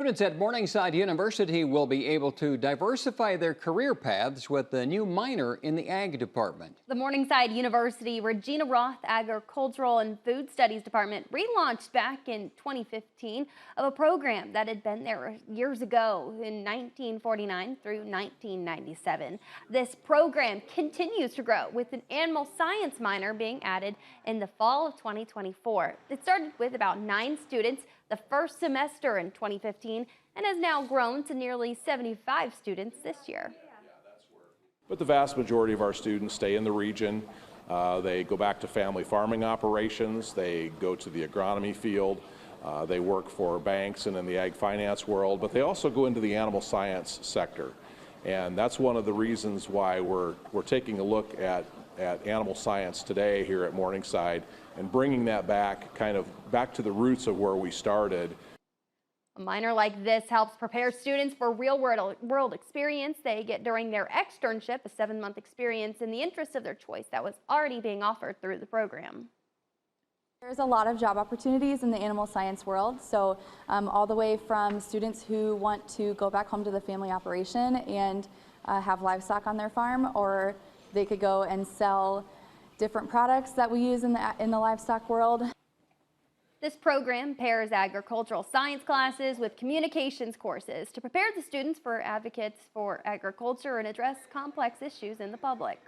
Students at Morningside University will be able to diversify their career paths with a new minor in the Ag department. The Morningside University Regina Roth Agricultural and Food Studies Department relaunched back in 2015 of a program that had been there years ago in 1949 through 1997. This program continues to grow with an animal science minor being added in the fall of 2024. It started with about 9 students the first semester in 2015 and has now grown to nearly 75 students this year. But the vast majority of our students stay in the region. They go back to family farming operations, they go to the agronomy field, they work for banks and in the ag finance world, but they also go into the animal science sector. And that's one of the reasons why we're taking a look at animal science today here at Morningside and bringing that back, kind of back to the roots of where we started. A minor like this helps prepare students for real-world experience they get during their externship, a 7-month experience in the interest of their choice that was already being offered through the program. There's a lot of job opportunities in the animal science world, so all the way from students who want to go back home to the family operation and have livestock on their farm, or they could go and sell different products that we use in the livestock world. This program pairs agricultural science classes with communications courses to prepare the students for advocates for agriculture and address complex issues in the public.